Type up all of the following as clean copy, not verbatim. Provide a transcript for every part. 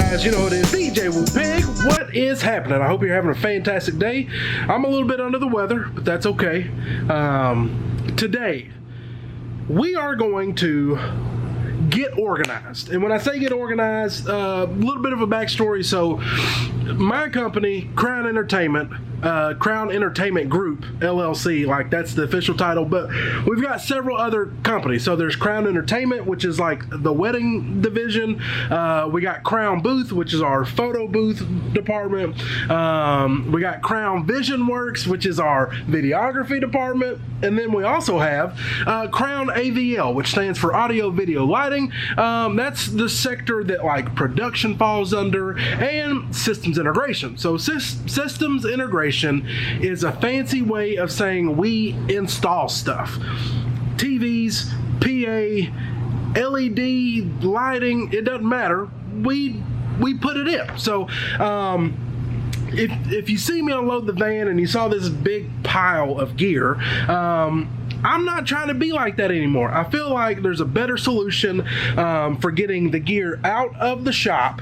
guys? You know it is djwoopig. What is happening? I hope you're having a fantastic day. I'm a little bit under the weather, but that's okay. Today, we are going to get organized. And when I say get organized, a little bit of a backstory. So my company, Crown Entertainment Group, LLC, like that's the official title, but we've got several other companies. So there's Crown Entertainment, which is like the wedding division. We got Crown Booth, which is our photo booth department. We got Crown Vision Works, which is our videography department. And then we also have Crown AVL, which stands for audio video lighting. That's the sector that like production falls under, and systems integration. So systems integration is a fancy way of saying we install stuff. TVs, PA, LED lighting, it doesn't matter. We put it in. So if you see me unload the van and you saw this big pile of gear, I'm not trying to be like that anymore. I feel like there's a better solution for getting the gear out of the shop,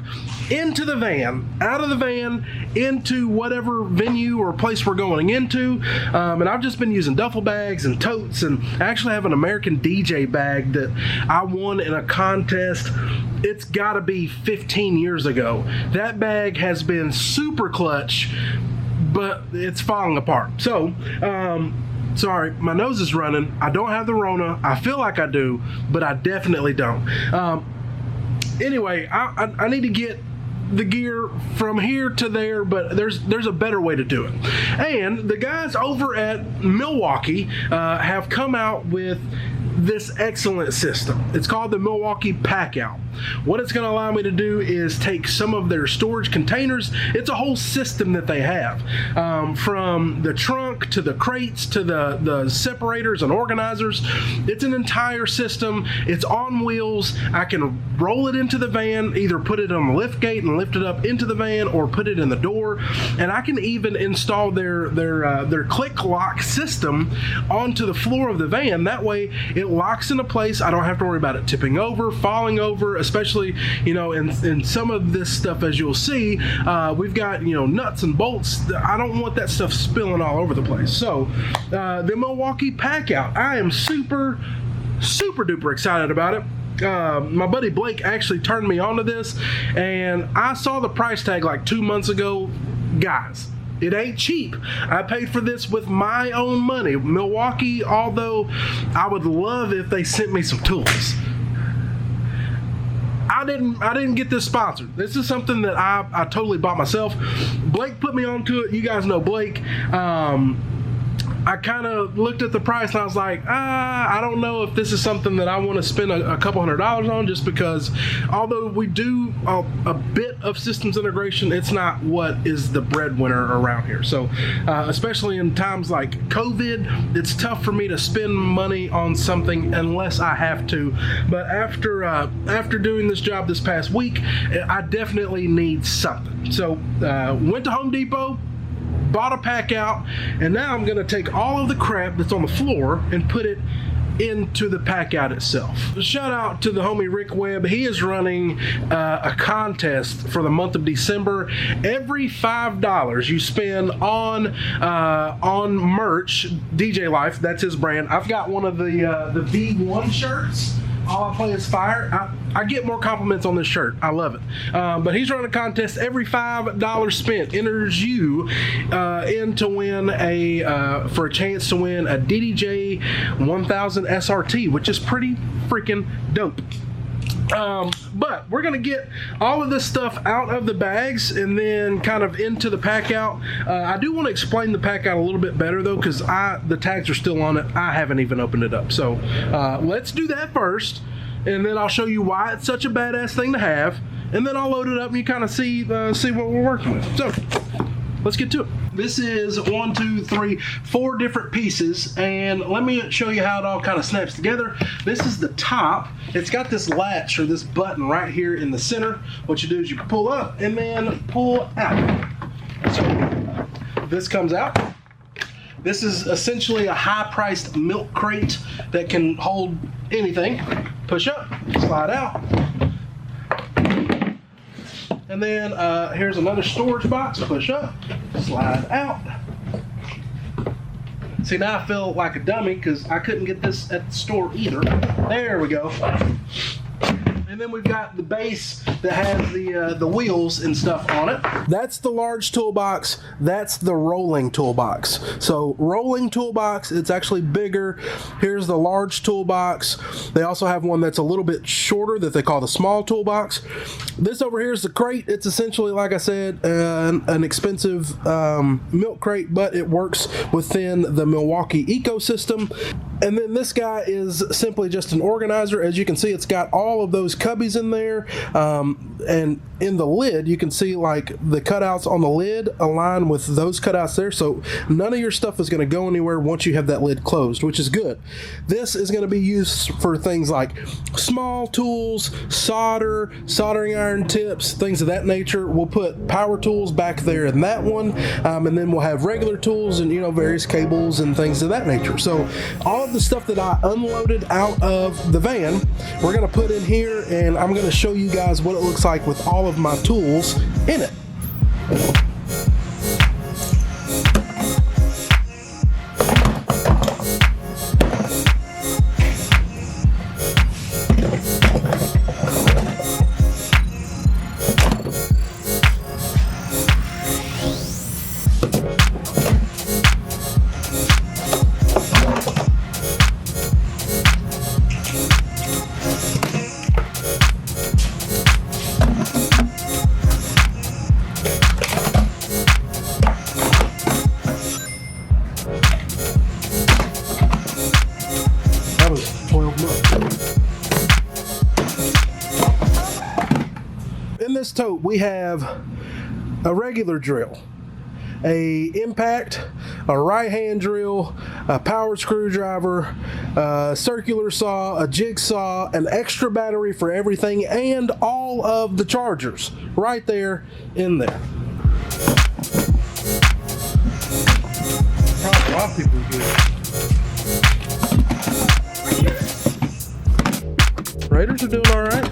into the van, out of the van, into whatever venue or place we're going into. And I've just been using duffel bags and totes, and I actually have an American DJ bag that I won in a contest. It's gotta be 15 years ago. That bag has been super clutch, but it's falling apart. So, sorry, my nose is running. I don't have the Rona. I feel like I do, but I definitely don't. Anyway, I need to get the gear from here to there, but there's a better way to do it. And the guys over at Milwaukee have come out with this excellent system. It's called the Milwaukee Packout. What it's going to allow me to do is take some of their storage containers. It's a whole system that they have, from the trunk to the crates to the separators and organizers. It's an entire system. It's on wheels. I can roll it into the van, either put it on the lift gate and lift it up into the van, or put it in the door. And I can even install their click lock system onto the floor of the van. That way it locks into place. I don't have to worry about it tipping over, falling over, especially, you know, in some of this stuff, as you'll see, we've got, you know, nuts and bolts. I don't want that stuff spilling all over the place. So the Milwaukee Packout, I am super duper excited about it. My buddy Blake actually turned me on to this, and I saw the price tag like 2 months ago. Guys, it ain't cheap. I paid for this with my own money. Milwaukee, although I would love if they sent me some tools. I didn't get this sponsored. This is something that I totally bought myself. Blake put me onto it. You guys know Blake. I kind of looked at the price and I was like, I don't know if this is something that I want to spend a couple $100s on, just because although we do a bit of systems integration, it's not what is the breadwinner around here. So especially in times like COVID, it's tough for me to spend money on something unless I have to. But after doing this job this past week, I definitely need something. So went to Home Depot, bought a Packout, and now I'm going to take all of the crap that's on the floor and put it into the Packout itself. Shout out to the homie Rick Webb. He is running a contest for the month of December. Every $5 you spend on merch, DJ Life, that's his brand. I've got one of the V1 shirts. All I play is fire. I get more compliments on this shirt. I love it. But he's running a contest. Every $5 spent enters you in to win for a chance to win a DDJ 1000 SRT, which is pretty freaking dope. But we're gonna get all of this stuff out of the bags and then kind of into the Packout. I do want to explain the Packout a little bit better though, because the tags are still on it. I haven't even opened it up. So let's do that first, and then I'll show you why it's such a badass thing to have, and then I'll load it up and you kind of see what we're working with. So let's get to it. This is 1, 2, 3, 4 different pieces, and let me show you how it all kind of snaps together. This is the top. It's got this latch or this button right here in the center. What you do is you pull up and then pull out. So this comes out. This is essentially a high-priced milk crate that can hold anything. Push up, slide out. And then here's another storage box. Push up, slide out. See, now I feel like a dummy because I couldn't get this at the store either. There we go. And then we've got the base that has the wheels and stuff on it. That's the large toolbox. That's the rolling toolbox. So rolling toolbox, it's actually bigger. Here's the large toolbox. They also have one that's a little bit shorter that they call the small toolbox. This over here is the crate. It's essentially, like I said, an expensive milk crate, but it works within the Milwaukee ecosystem. And then this guy is simply just an organizer. As you can see, it's got all of those cubbies in there, and in the lid you can see like the cutouts on the lid align with those cutouts there, so none of your stuff is going to go anywhere once you have that lid closed, which is good. This is going to be used for things like small tools, solder, soldering iron tips, things of that nature. We'll put power tools back there in that one, and then we'll have regular tools and, you know, various cables and things of that nature. So all of the stuff that I unloaded out of the van, we're going to put in here, and I'm going to show you guys what it looks like with all of my tools in it. In this tote we have a regular drill, a impact, a right hand drill, a power screwdriver, a circular saw, a jigsaw, an extra battery for everything, and all of the chargers right there in there. Probably a lot of people do. Raiders are doing all right.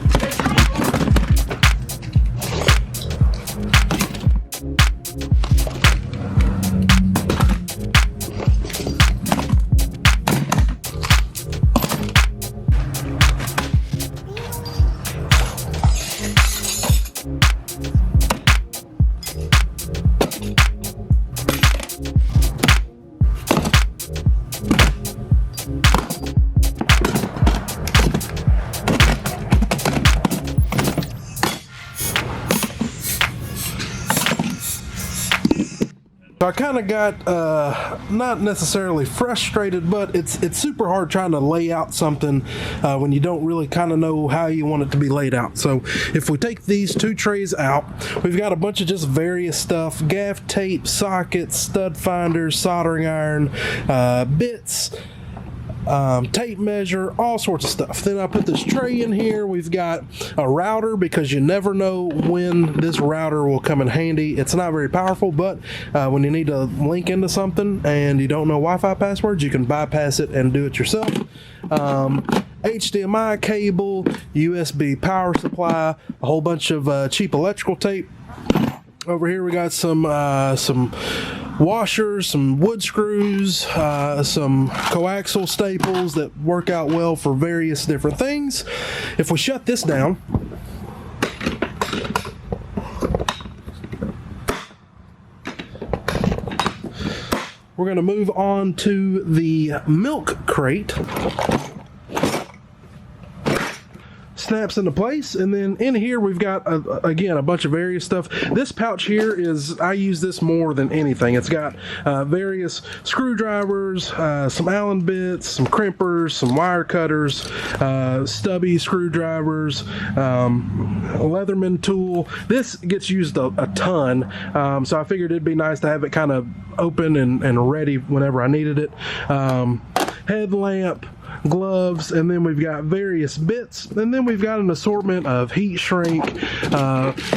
So I kind of got, not necessarily frustrated, but it's super hard trying to lay out something when you don't really kind of know how you want it to be laid out. So if we take these two trays out, we've got a bunch of just various stuff: gaff tape, sockets, stud finders, soldering iron, bits, tape measure, all sorts of stuff. Then I put this tray in here. We've got a router, because you never know when this router will come in handy. It's not very powerful, but when you need to link into something and you don't know Wi-Fi passwords, you can bypass it and do it yourself. HDMI cable, USB power supply, a whole bunch of cheap electrical tape. Over here we got some washers, some wood screws, some coaxial staples that work out well for various different things. If we shut this down, we're going to move on to the milk crate. Snaps into place, and then in here we've got again a bunch of various stuff. This pouch here is, I use this more than anything. It's got various screwdrivers, some Allen bits, some crimpers, some wire cutters, stubby screwdrivers, a Leatherman tool. This gets used a ton, so I figured it'd be nice to have it kind of open and ready whenever I needed it. Headlamp, gloves, and then we've got various bits, and then we've got an assortment of heat shrink,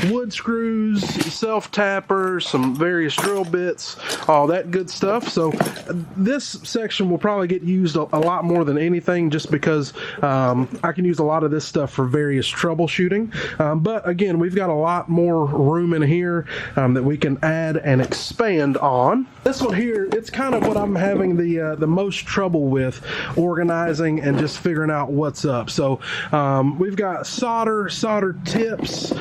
wood screws, self-tappers, some various drill bits, all that good stuff. So this section will probably get used a lot more than anything, just because I can use a lot of this stuff for various troubleshooting. But again, we've got a lot more room in here that we can add and expand on. This one here, it's kind of what I'm having the most trouble with, organizing and just figuring out what's up. So we've got solder tips,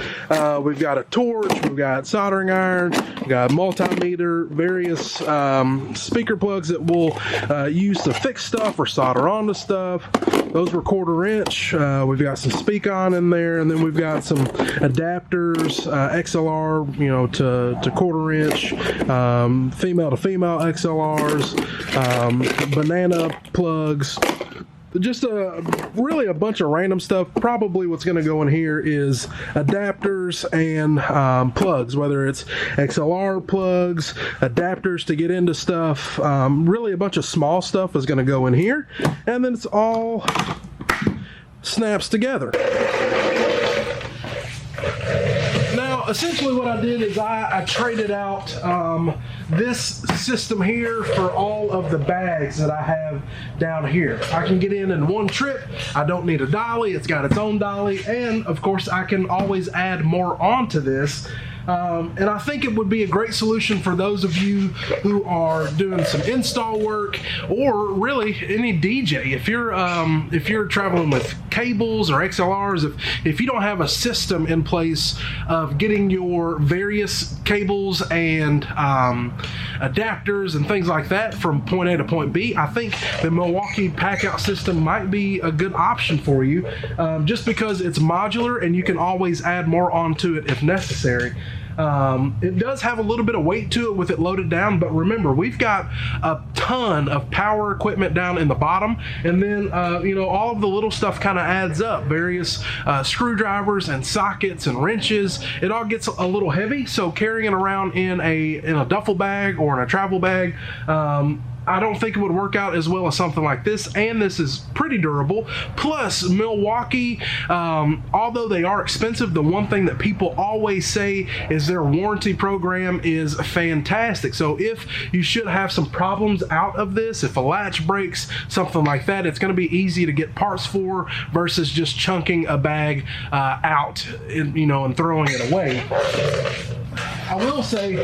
we've got a torch, we've got soldering iron, we've got multimeter, various speaker plugs that we'll use to fix stuff or solder onto stuff. Those were 1/4 inch. We've got some speak on in there, and then we've got some adapters, XLR, you know, to 1/4 inch, female to female XLRs, banana plugs. Just really a bunch of random stuff. Probably what's going to go in here is adapters and plugs, whether it's XLR plugs, adapters to get into stuff. Really a bunch of small stuff is going to go in here, and then it's all snaps together. Essentially what I did is I traded out this system here for all of the bags that I have down here. I can get in one trip. I don't need a dolly. It's got its own dolly, and of course I can always add more onto this. And I think it would be a great solution for those of you who are doing some install work, or really any DJ. If you're traveling with cables or XLRs, if you don't have a system in place of getting your various cables and adapters and things like that from point A to point B, I think the Milwaukee Packout system might be a good option for you, just because it's modular and you can always add more onto it if necessary. It does have a little bit of weight to it with it loaded down, but remember, we've got a ton of power equipment down in the bottom, and then you know, all of the little stuff kind of adds up. Various screwdrivers and sockets and wrenches. It all gets a little heavy, so carrying it around in a duffel bag or in a travel bag, I don't think it would work out as well as something like this, and this is pretty durable. Plus, Milwaukee, although they are expensive, the one thing that people always say is their warranty program is fantastic. So if you should have some problems out of this, if a latch breaks, something like that, it's going to be easy to get parts for versus just chunking a bag out, you know, and throwing it away. I will say,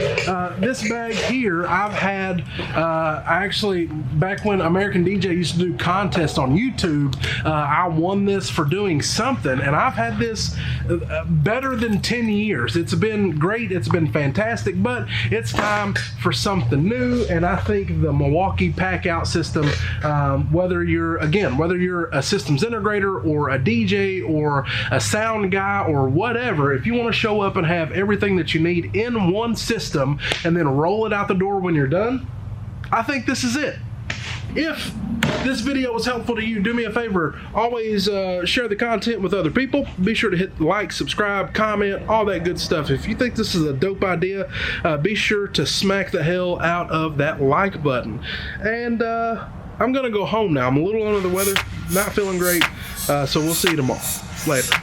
this bag here, I've had, actually, back when American DJ used to do contests on YouTube, I won this for doing something, and I've had this better than 10 years. It's been great, it's been fantastic, but it's time for something new, and I think the Milwaukee Packout system, whether you're a systems integrator or a DJ or a sound guy or whatever, if you want to show up and have everything that you need in one system and then roll it out the door when you're done, I think this is it. If this video was helpful to you, do me a favor, always share the content with other people. Be sure to hit like, subscribe, comment, all that good stuff. If you think this is a dope idea, be sure to smack the hell out of that like button. And I'm gonna go home now. I'm a little under the weather, not feeling great, so we'll see you tomorrow. Later.